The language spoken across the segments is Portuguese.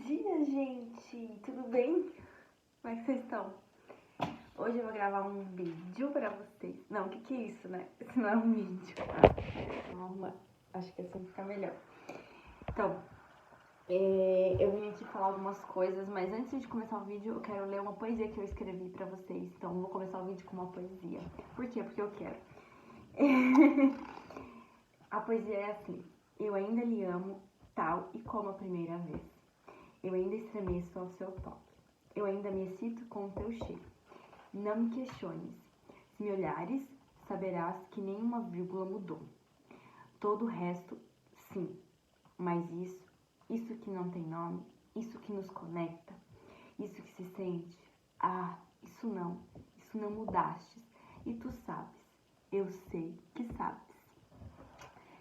dia, gente! Tudo bem? Como é que vocês estão? Hoje eu vou gravar um vídeo pra vocês. Não, o que é isso, né? Isso não é um vídeo. Calma, acho que assim fica melhor. Então, eu vim aqui falar algumas coisas, mas antes de começar o vídeo, eu quero ler uma poesia que eu escrevi pra vocês. Então, eu vou começar o vídeo com uma poesia. Por quê? Porque eu quero. A poesia é assim: eu ainda lhe amo, tal e como a primeira vez. Eu ainda estremeço ao seu toque. Eu ainda me excito com o teu cheiro. Não me questiones. Se me olhares, saberás que nenhuma vírgula mudou. Todo o resto, sim. Mas isso que não tem nome, isso que nos conecta, isso que se sente, isso não mudastes. E tu sabes, eu sei que sabes.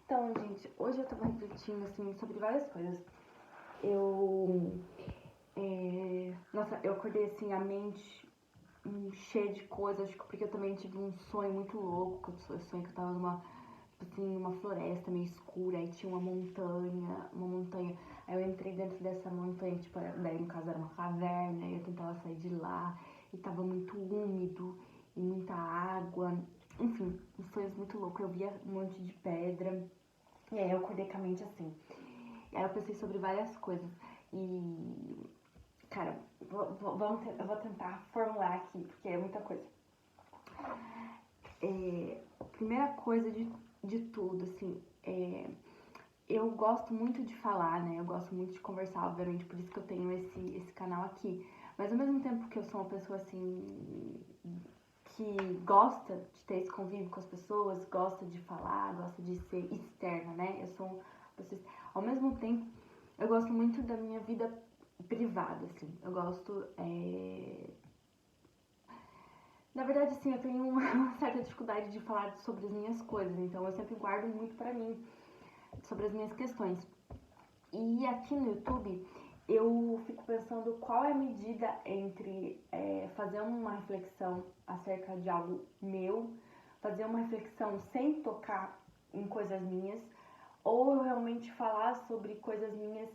Então, gente, hoje eu tava refletindo, assim, sobre várias coisas. Eu acordei, assim, a mente cheia de coisas, porque eu também tive um sonho muito louco, eu sonhei que eu tava numa floresta meio escura, aí tinha uma montanha, aí eu entrei dentro dessa montanha, tipo, daí no caso era uma caverna, aí eu tentava sair de lá, e tava muito úmido, e muita água, enfim, sonhos muito loucos, eu via um monte de pedra, e aí eu acordei com a mente assim. E aí eu pensei sobre várias coisas. E, cara, eu vou tentar formular aqui, porque é muita coisa. Primeira coisa de tudo, assim, eu gosto muito de falar, né? Eu gosto muito de conversar, obviamente, por isso que eu tenho esse canal aqui. Mas ao mesmo tempo que eu sou uma pessoa, assim, que gosta de ter esse convívio com as pessoas, gosta de falar, gosta de ser externa, né? Ao mesmo tempo, eu gosto muito da minha vida privada, assim. Eu gosto, Na verdade, assim, eu tenho uma certa dificuldade de falar sobre as minhas coisas, então eu sempre guardo muito pra mim, sobre as minhas questões. E aqui no YouTube, eu fico pensando qual é a medida entre fazer uma reflexão acerca de algo meu, fazer uma reflexão sem tocar em coisas minhas, ou eu realmente falar sobre coisas minhas,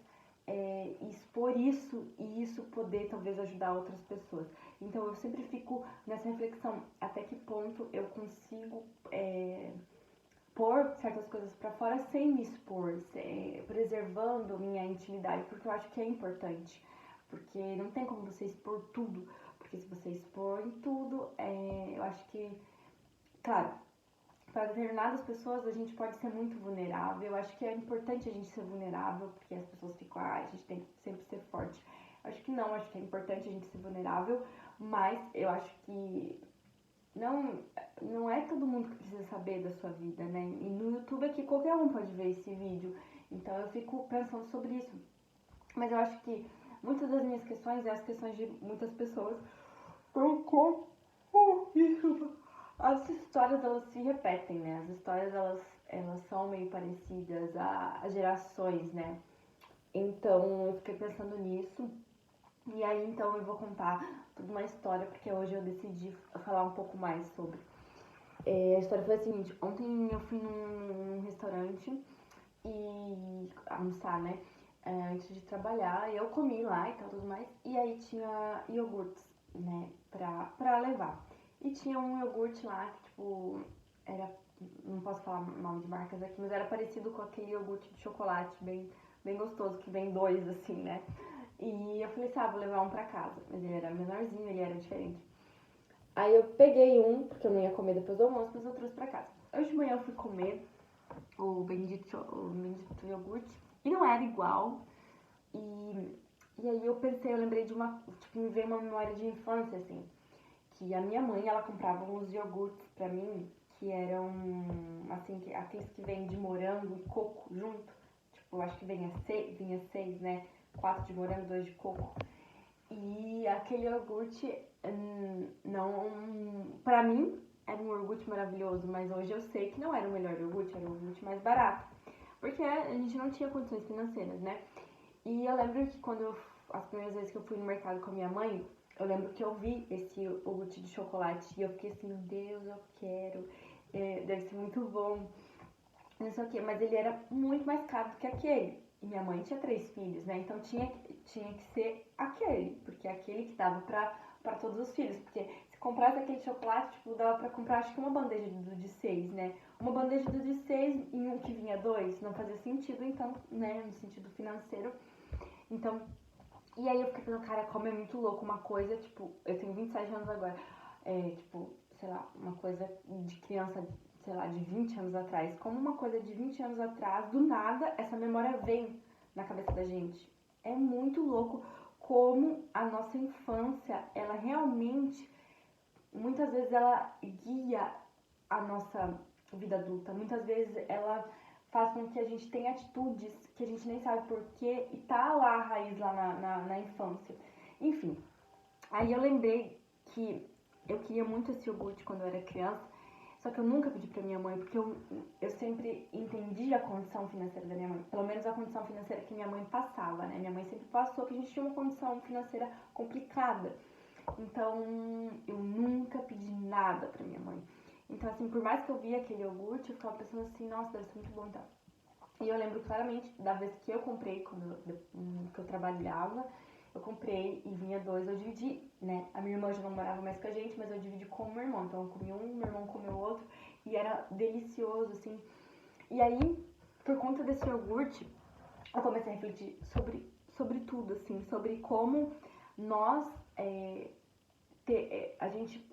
expor isso e isso poder talvez ajudar outras pessoas. Então eu sempre fico nessa reflexão, até que ponto eu consigo pôr certas coisas pra fora sem me expor, preservando minha intimidade, porque eu acho que é importante, porque não tem como você expor tudo, porque se você expor em tudo, eu acho que, claro, para determinadas pessoas a gente pode ser muito vulnerável. Eu acho que é importante a gente ser vulnerável, porque as pessoas ficam, a gente tem que sempre ser forte. Acho que não, acho que é importante a gente ser vulnerável, mas eu acho que não é todo mundo que precisa saber da sua vida, né? E no YouTube aqui qualquer um pode ver esse vídeo, então eu fico pensando sobre isso. Mas eu acho que muitas das minhas questões as questões de muitas pessoas, as histórias elas se repetem, né? As histórias elas são meio parecidas a gerações, né? Então eu fiquei pensando nisso. E aí então eu vou contar toda uma história, porque hoje eu decidi falar um pouco mais sobre. A história foi a seguinte: ontem eu fui num restaurante e almoçar, né? Antes de trabalhar, e eu comi lá e tal, tudo mais. E aí tinha iogurtes, né? Pra levar. E tinha um iogurte lá que, tipo, era. Não posso falar o nome de marcas aqui, mas era parecido com aquele iogurte de chocolate, bem gostoso, que vem dois, assim, né? E eu falei assim, vou levar um pra casa. Mas ele era menorzinho, ele era diferente. Aí eu peguei um, porque eu não ia comer depois do almoço, mas eu trouxe pra casa. Hoje de manhã eu fui comer o bendito iogurte, e não era igual. E aí eu lembrei de tipo, me veio uma memória de infância, assim, que a minha mãe, ela comprava uns iogurtes pra mim, que eram, assim, aqueles que vêm de morango e coco junto. Tipo, eu acho que vinha seis, né? 4 de morango, 2 de coco. E aquele iogurte, não, pra mim, era um iogurte maravilhoso, mas hoje eu sei que não era o melhor iogurte, era o iogurte mais barato. Porque a gente não tinha condições financeiras, né? E eu lembro que as primeiras vezes que eu fui no mercado com a minha mãe, eu lembro que eu vi esse iogurte de chocolate e eu fiquei assim, meu Deus, eu quero, deve ser muito bom, não sei o que, mas ele era muito mais caro do que aquele. E minha mãe tinha 3 filhos, né? Então tinha que ser aquele, porque é aquele que dava pra todos os filhos, porque se comprasse aquele chocolate, tipo, dava pra comprar acho que uma bandeja de 6, né? Uma bandeja de 6 em um que vinha 2, não fazia sentido, então, né, no sentido financeiro. Então, e aí eu fiquei pensando, cara, como é muito louco uma coisa, tipo, eu tenho 27 anos agora, tipo, sei lá, uma coisa de criança, sei lá, de 20 anos atrás, como uma coisa de 20 anos atrás, do nada, essa memória vem na cabeça da gente. É muito louco como a nossa infância, ela realmente, muitas vezes ela guia a nossa vida adulta, muitas vezes ela faz com que a gente tenha atitudes que a gente nem sabe porquê e tá lá a raiz lá na infância. Enfim, aí eu lembrei que eu queria muito esse iogurte quando eu era criança, só que eu nunca pedi pra minha mãe, porque eu sempre entendi a condição financeira da minha mãe, pelo menos a condição financeira que minha mãe passava, né? Minha mãe sempre passou que a gente tinha uma condição financeira complicada. Então, eu nunca pedi nada pra minha mãe. Então, assim, por mais que eu via aquele iogurte, eu ficava pensando assim, nossa, deve ser muito bom, então. E eu lembro claramente da vez que eu comprei, que eu trabalhava, eu comprei e vinha 2, eu dividi, né? A minha irmã já não morava mais com a gente, mas eu dividi com o meu irmão. Então eu comi um, meu irmão comeu outro, e era delicioso, assim. E aí, por conta desse iogurte, eu comecei a refletir sobre tudo, assim, sobre como nós, a gente,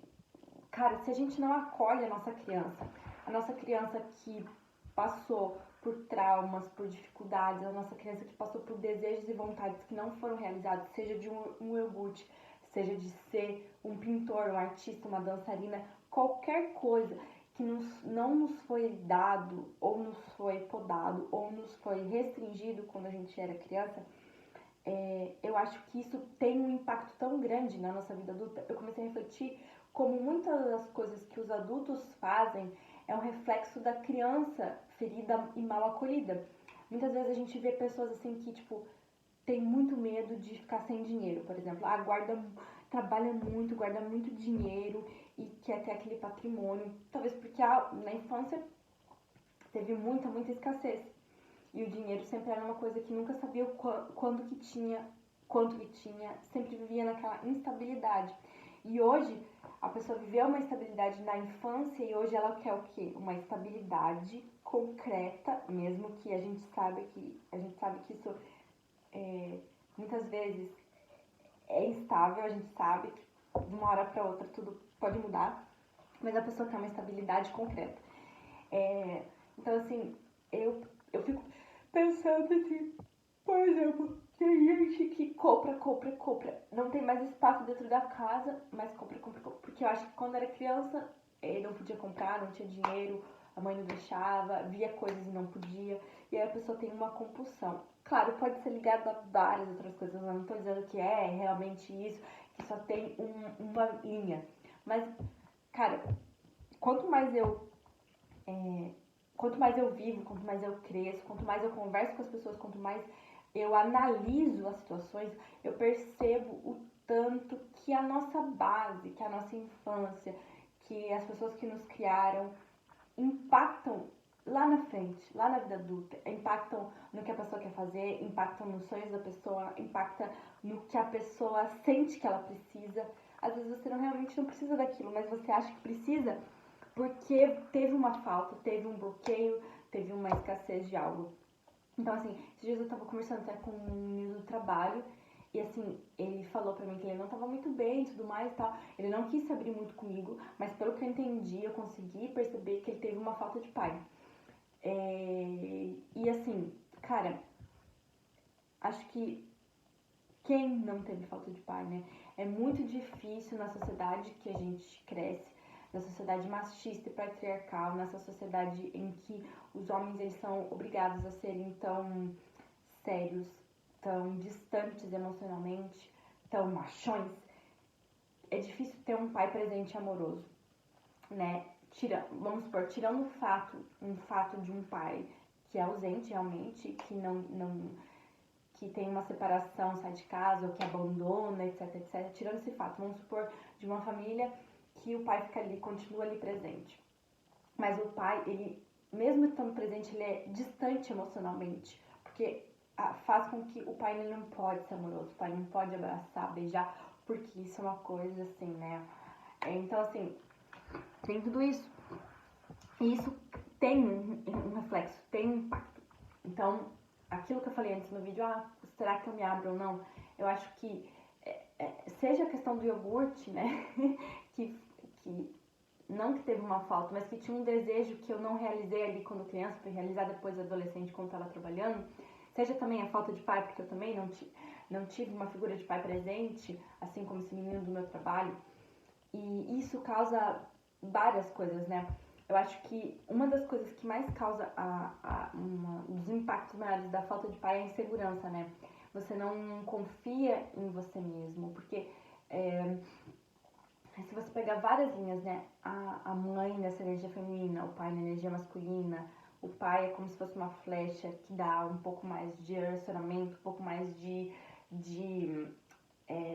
cara, se a gente não acolhe a nossa criança que passou por traumas, por dificuldades, a nossa criança que passou por desejos e vontades que não foram realizados, seja de um iogurte, seja de ser um pintor, um artista, uma dançarina, qualquer coisa que não nos foi dado, ou nos foi podado, ou nos foi restringido quando a gente era criança, eu acho que isso tem um impacto tão grande na nossa vida adulta. Eu comecei a refletir como muitas das coisas que os adultos fazem é um reflexo da criança ferida e mal acolhida. Muitas vezes a gente vê pessoas assim que, tipo, tem muito medo de ficar sem dinheiro, por exemplo. Trabalha muito, guarda muito dinheiro e quer ter aquele patrimônio. Talvez porque na infância teve muita escassez. E o dinheiro sempre era uma coisa que nunca sabia quando que tinha, quanto que tinha, sempre vivia naquela instabilidade. E hoje, a pessoa viveu uma estabilidade na infância e hoje ela quer o quê? Uma estabilidade concreta, mesmo que a gente sabe que isso muitas vezes é instável, a gente sabe que de uma hora para outra tudo pode mudar, mas a pessoa quer uma estabilidade concreta. Então, assim, eu fico pensando assim, por exemplo, tem gente que compra, não tem mais espaço dentro da casa, mas compra. Porque eu acho que quando era criança, não podia comprar, não tinha dinheiro, a mãe não deixava, via coisas e não podia, e aí a pessoa tem uma compulsão. Claro, pode ser ligado a várias outras coisas, eu não tô dizendo que é realmente isso, que só tem uma linha. Mas, cara, quanto mais eu quanto mais eu vivo, quanto mais eu cresço, quanto mais eu converso com as pessoas, quanto mais eu analiso as situações, eu percebo o tanto que a nossa base, que a nossa infância, que as pessoas que nos criaram impactam lá na frente, lá na vida adulta, impactam no que a pessoa quer fazer, impactam nos sonhos da pessoa, impacta no que a pessoa sente que ela precisa. Às vezes você realmente não precisa daquilo, mas você acha que precisa porque teve uma falta, teve um bloqueio, teve uma escassez de algo. Então, assim, esses dias eu tava conversando até com um menino do trabalho e, assim, ele falou pra mim que ele não tava muito bem e tudo mais e tal. Ele não quis se abrir muito comigo, mas pelo que eu entendi, eu consegui perceber que ele teve uma falta de pai. E, assim, cara, acho que quem não teve falta de pai, né? É muito difícil na sociedade que a gente cresce, na sociedade machista e patriarcal, nessa sociedade em que os homens eles são obrigados a serem tão sérios, tão distantes emocionalmente, tão machões. É difícil ter um pai presente e amoroso, né? Vamos supor, tirando um fato de um pai que é ausente realmente, que não que tem uma separação, sai de casa ou que abandona, etc. Tirando esse fato, vamos supor de uma família que o pai fica ali, continua ali presente. Mas o pai, ele, mesmo estando presente, ele é distante emocionalmente, porque faz com que o pai ele não pode ser amoroso, o pai não pode abraçar, beijar, porque isso é uma coisa assim, né? Então, assim, tem tudo isso. E isso tem um reflexo, tem um impacto. Então, aquilo que eu falei antes no vídeo, será que eu me abro ou não? Eu acho que, seja a questão do iogurte, né? que não que teve uma falta, mas que tinha um desejo que eu não realizei ali quando criança, fui realizar depois adolescente quando estava trabalhando, seja também a falta de pai, porque eu também não tive uma figura de pai presente, assim como esse menino do meu trabalho, e isso causa várias coisas, né? Eu acho que uma das coisas que mais causa dos impactos maiores da falta de pai é a insegurança, né? Você não confia em você mesmo, porque se você pegar várias linhas, né? A mãe nessa energia feminina, o pai na energia masculina, o pai é como se fosse uma flecha que dá um pouco mais de direcionamento, um pouco mais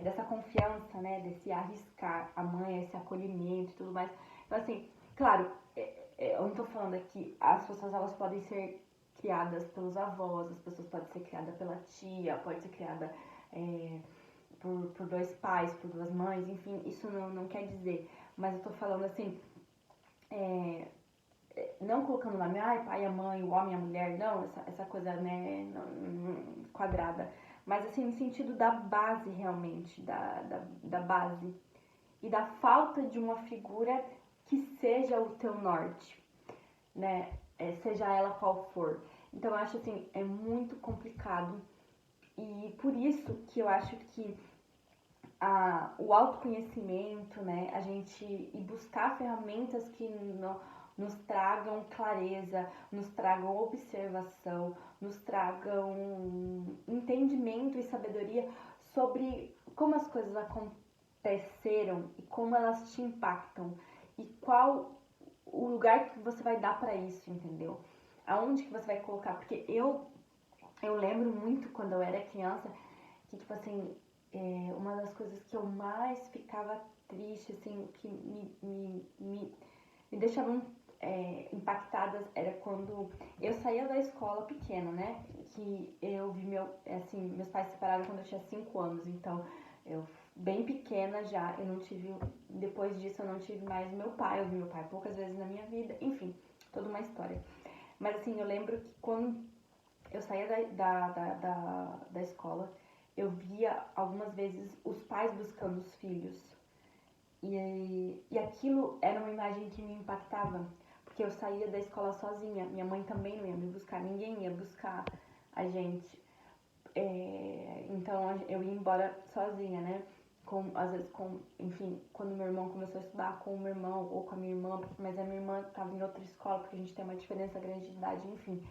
dessa confiança, né? Desse arriscar. A mãe é esse acolhimento e tudo mais. Então, assim, claro, eu não tô falando aqui, as pessoas elas podem ser criadas pelos avós, as pessoas podem ser criadas pela tia, pode ser criada por dois pais, por duas mães, enfim, isso não quer dizer. Mas eu tô falando assim, não colocando lá, pai e a mãe, o homem e a mulher, não, essa coisa, né, quadrada. Mas assim, no sentido da base realmente, da base. E da falta de uma figura que seja o teu norte, né? Seja ela qual for. Então eu acho assim, é muito complicado. E por isso que eu acho que o autoconhecimento, né? A gente ir buscar ferramentas que nos tragam clareza, nos tragam observação, nos tragam entendimento e sabedoria sobre como as coisas aconteceram e como elas te impactam e qual o lugar que você vai dar para isso, entendeu? Aonde que você vai colocar? Porque eu lembro muito quando eu era criança que, tipo assim, uma das coisas que eu mais ficava triste, assim, que me deixavam impactadas era quando eu saía da escola pequena, né? Que eu vi meus pais se separaram quando eu tinha 5 anos, então eu bem pequena já, eu não tive, depois disso eu não tive mais meu pai, eu vi meu pai poucas vezes na minha vida, enfim, toda uma história. Mas assim, eu lembro que quando eu saía da escola, eu via algumas vezes os pais buscando os filhos. E aquilo era uma imagem que me impactava, porque eu saía da escola sozinha, minha mãe também não ia me buscar, ninguém ia buscar a gente. Então eu ia embora sozinha, né? Às vezes, enfim, quando meu irmão começou a estudar com o meu irmão ou com a minha irmã, mas a minha irmã estava em outra escola, porque a gente tem uma diferença grande de idade, enfim.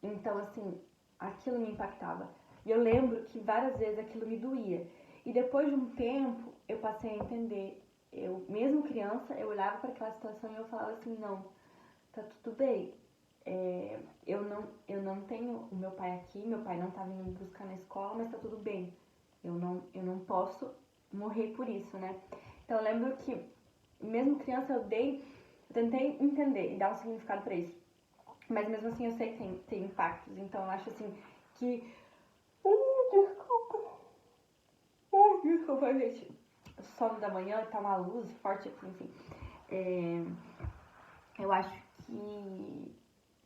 Então, assim, aquilo me impactava. E eu lembro que várias vezes aquilo me doía. E depois de um tempo, eu passei a entender. Eu, mesmo criança, eu olhava para aquela situação e eu falava assim, não, tá tudo bem. Eu não tenho o meu pai aqui, meu pai não tá vindo me buscar na escola, mas tá tudo bem. Eu não posso morrer por isso, né? Então eu lembro que, mesmo criança, eu tentei entender e dar um significado para isso. Mas mesmo assim eu sei que tem impactos, então eu acho assim que... Desculpa, gente. O sono da manhã, tá uma luz forte aqui, enfim. Eu acho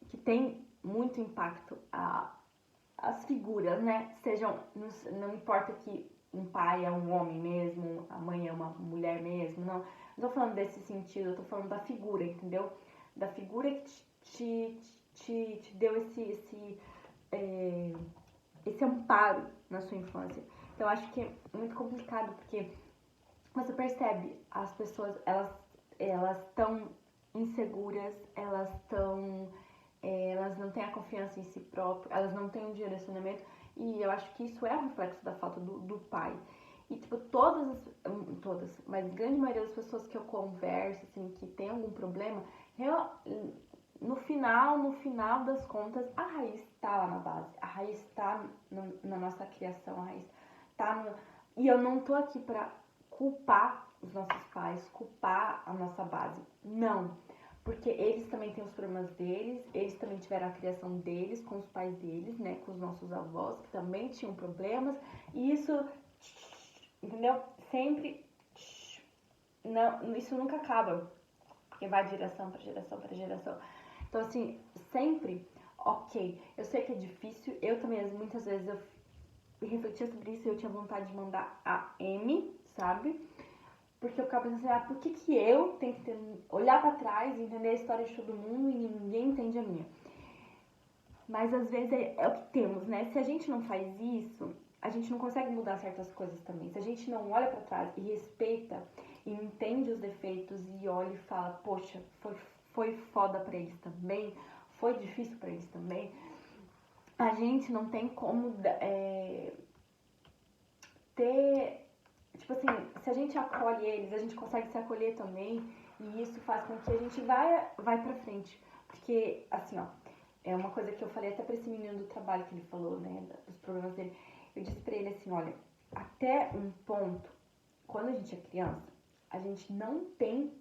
que tem muito impacto as figuras, né? Não importa que um pai é um homem mesmo, a mãe é uma mulher mesmo, não. Não tô falando desse sentido, eu tô falando da figura, entendeu? Da figura que te deu esse amparo na sua infância. Então, eu acho que é muito complicado, porque você percebe, as pessoas, elas estão inseguras, elas não têm a confiança em si próprias, elas não têm um direcionamento, e eu acho que isso é um reflexo da falta do pai. E, tipo, mas a grande maioria das pessoas que eu converso, assim, que tem algum problema, no final das contas, a raiz tá lá na base, a raiz tá na nossa criação, a raiz tá. E eu não tô aqui pra culpar os nossos pais, culpar a nossa base, não. porque eles também têm os problemas deles, eles também tiveram a criação deles com os pais deles, né, com os nossos avós, que também tinham problemas, e isso, entendeu? Sempre, não, isso nunca acaba, porque vai de geração para geração para geração. Então, assim, sempre, ok, eu sei que é difícil, eu também, muitas vezes, eu refletia sobre isso e eu tinha vontade de mandar a M, sabe? Porque eu ficava pensando assim, por que eu tenho que olhar pra trás e entender a história de todo mundo e ninguém entende a minha? Mas às vezes é o que temos, né? Se a gente não faz isso, a gente não consegue mudar certas coisas também. Se a gente não olha pra trás e respeita e entende os defeitos e olha e fala, poxa, foi foda pra eles também, foi difícil pra eles também, a gente não tem como ter... Tipo assim, se a gente acolhe eles, a gente consegue se acolher também, e isso faz com que a gente vai pra frente. Porque, assim, ó, é uma coisa que eu falei até pra esse menino do trabalho que ele falou, né, dos problemas dele. Eu disse pra ele assim, olha, até um ponto, quando a gente é criança, a gente não tem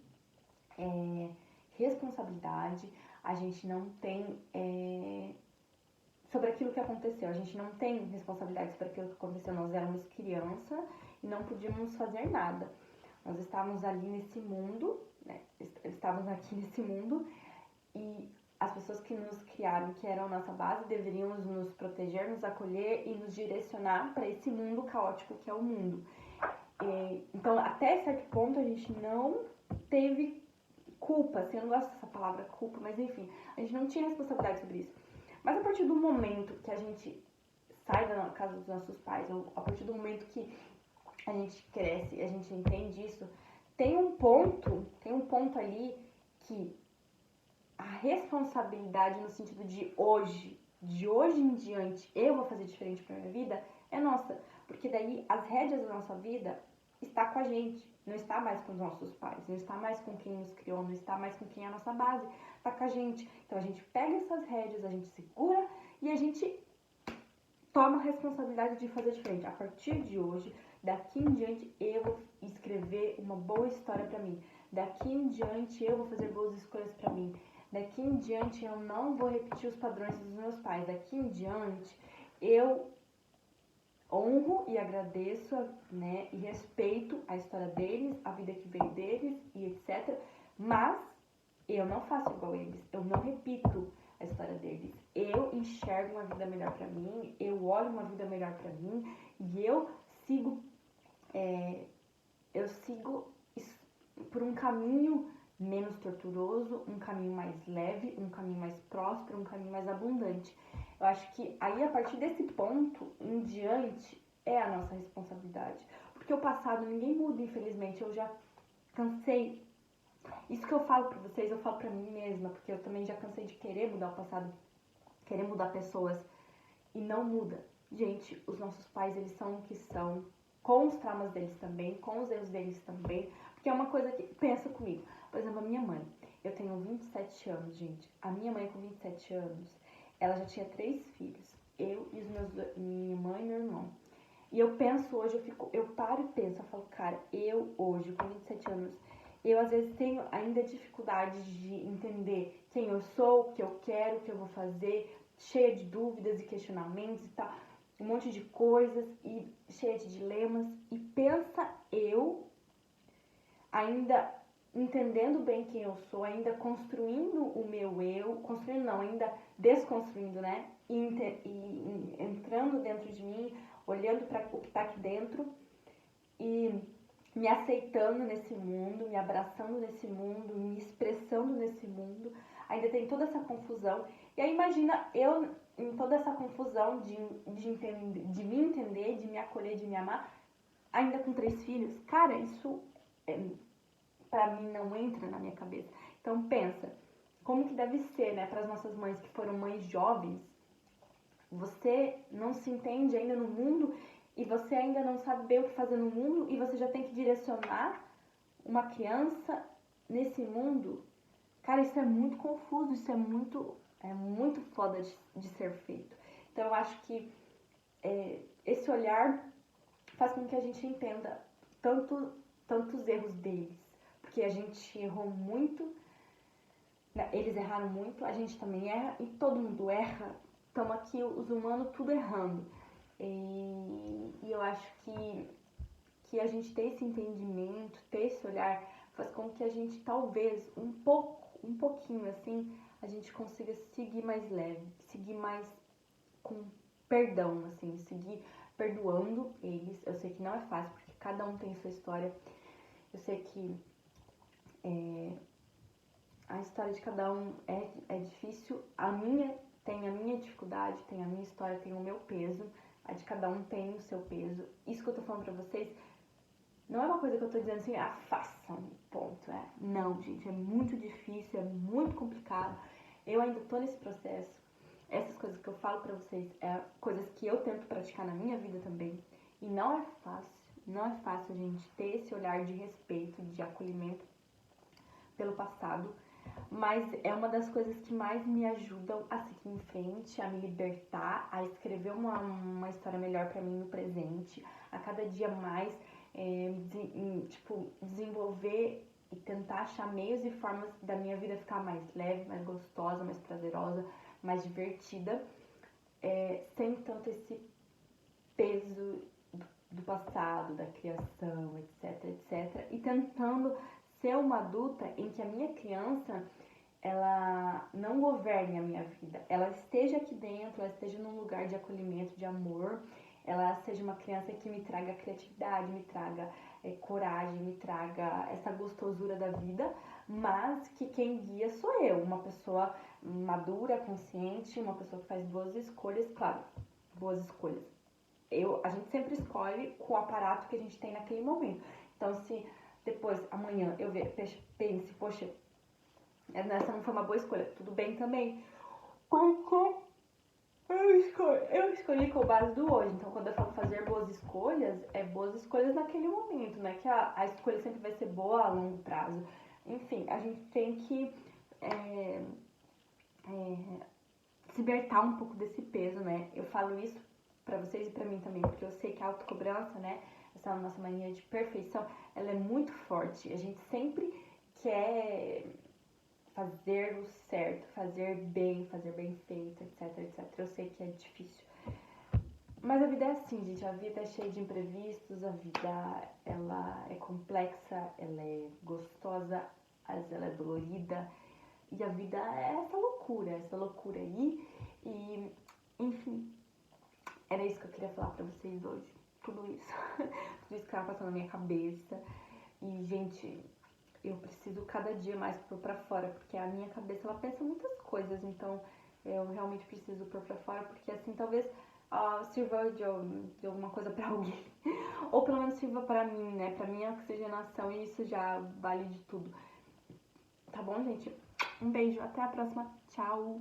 responsabilidade, a gente não tem sobre aquilo que aconteceu. A gente não tem responsabilidade sobre aquilo que aconteceu. Nós éramos criança e não podíamos fazer nada. Nós estávamos ali nesse mundo, né? Estávamos aqui nesse mundo e as pessoas que nos criaram, que eram a nossa base, deveriam nos proteger, nos acolher e nos direcionar para esse mundo caótico que é o mundo. Então, até certo ponto, a gente não teve culpa. Assim, eu não gosto dessa palavra culpa, mas enfim, a gente não tinha responsabilidade sobre isso. Mas a partir do momento que a gente sai da casa dos nossos pais, ou a partir do momento que a gente cresce, a gente entende isso, tem um ponto ali que a responsabilidade no sentido de hoje em diante, eu vou fazer diferente pra minha vida, é nossa. Porque daí as rédeas da nossa vida está com a gente, não está mais com os nossos pais, não está mais com quem nos criou, não está mais com quem é a nossa base, está com a gente. Então a gente pega essas rédeas, a gente segura e a gente toma a responsabilidade de fazer diferente. A partir de hoje, daqui em diante, eu vou escrever uma boa história pra mim. Daqui em diante, eu vou fazer boas escolhas pra mim. Daqui em diante, eu não vou repetir os padrões dos meus pais. Daqui em diante, eu honro e agradeço, né, e respeito a história deles, a vida que veio deles e etc. Mas eu não faço igual eles, eu não repito a história deles. Eu enxergo uma vida melhor pra mim, eu olho uma vida melhor pra mim e eu sigo por um caminho menos torturoso, um caminho mais leve, um caminho mais próspero, um caminho mais abundante. Eu acho que aí, a partir desse ponto em diante, é a nossa responsabilidade. Porque o passado ninguém muda, infelizmente. Eu já cansei. Isso que eu falo pra vocês, eu falo pra mim mesma, porque eu também já cansei de querer mudar o passado, querer mudar pessoas, e não muda. Gente, os nossos pais, eles são o que são, com os traumas deles também, com os erros deles também, porque é uma coisa que, pensa comigo, por exemplo, a minha mãe, eu tenho 27 anos, gente, a minha mãe com 27 anos, ela já tinha 3 filhos, eu e minha mãe e meu irmão, e eu penso hoje, eu paro e penso, eu falo, cara, eu hoje, com 27 anos, eu às vezes tenho ainda dificuldade de entender quem eu sou, o que eu quero, o que eu vou fazer, cheia de dúvidas e questionamentos e tal, um monte de coisas e cheia de dilemas. E pensa eu ainda entendendo bem quem eu sou, ainda construindo o meu eu, construindo não, ainda desconstruindo, né? E entrando dentro de mim, olhando para o que está aqui dentro e me aceitando nesse mundo, me abraçando nesse mundo, me expressando nesse mundo. Ainda tem toda essa confusão. E aí imagina eu em toda essa confusão de me entender, de me acolher, de me amar, ainda com 3 filhos. Cara, isso pra mim não entra na minha cabeça. Então pensa, como que deve ser, né, para as nossas mães que foram mães jovens. Você não se entende ainda no mundo e você ainda não sabe bem o que fazer no mundo e você já tem que direcionar uma criança nesse mundo. Cara, isso é muito confuso, isso é muito foda de ser feito. Então eu acho que esse olhar faz com que a gente entenda tantos erros deles, porque a gente errou muito Eles erraram muito, a gente também erra e todo mundo erra. Estamos aqui, os humanos, tudo errando. E eu acho que a gente ter esse entendimento, ter esse olhar, faz com que a gente talvez um pouquinho assim, a gente consiga seguir mais leve, seguir mais com perdão, assim, seguir perdoando eles. Eu sei que não é fácil, porque cada um tem sua história. Eu sei que a história de cada um é difícil. A minha tem a minha dificuldade, tem a minha história, tem o meu peso. A de cada um tem o seu peso. Isso que eu tô falando pra vocês não é uma coisa que eu tô dizendo assim, façam, ponto. Não, gente, é muito difícil, é muito complicado. Eu ainda tô nesse processo. Essas coisas que eu falo pra vocês é coisas que eu tento praticar na minha vida também. E não é fácil, não é fácil a gente ter esse olhar de respeito, de acolhimento pelo passado. Mas é uma das coisas que mais me ajudam a seguir em frente, a me libertar, a escrever uma história melhor pra mim no presente, a cada dia mais desenvolver e tentar achar meios e formas da minha vida ficar mais leve, mais gostosa, mais prazerosa, mais divertida, sem tanto esse peso do passado, da criação, etc, etc. E tentando ser uma adulta em que a minha criança, ela não governe a minha vida. Ela esteja aqui dentro, ela esteja num lugar de acolhimento, de amor. Ela seja uma criança que me traga criatividade, me traga coragem, me traga essa gostosura da vida, mas que quem guia sou eu, uma pessoa madura, consciente, uma pessoa que faz boas escolhas, claro, boas escolhas. A gente sempre escolhe com o aparato que a gente tem naquele momento. Então, se depois, amanhã, eu pense, poxa, essa não foi uma boa escolha, tudo bem também. Porque eu escolhi com base do hoje. Então, quando eu falo fazer boas escolhas, é boas escolhas naquele momento, né? Que a escolha sempre vai ser boa a longo prazo. Enfim, a gente tem que se libertar um pouco desse peso, né? Eu falo isso pra vocês e pra mim também, porque eu sei que a autocobrança, né? Essa nossa mania de perfeição, ela é muito forte. A gente sempre quer fazer o certo, fazer bem feito, etc, etc. Eu sei que é difícil. Mas a vida é assim, gente. A vida é cheia de imprevistos, a vida, ela é complexa, ela é gostosa, às vezes ela é dolorida. E a vida é essa loucura aí. E, enfim, era isso que eu queria falar pra vocês hoje. Tudo isso. Tudo isso que tava passando na minha cabeça. E, gente, eu preciso cada dia mais pôr pra fora, porque a minha cabeça, ela pensa muitas coisas, então eu realmente preciso pôr pra fora, porque assim talvez sirva de alguma coisa pra alguém, ou pelo menos sirva pra mim, né, pra minha oxigenação, e isso já vale de tudo. Tá bom, gente? Um beijo, até a próxima, tchau!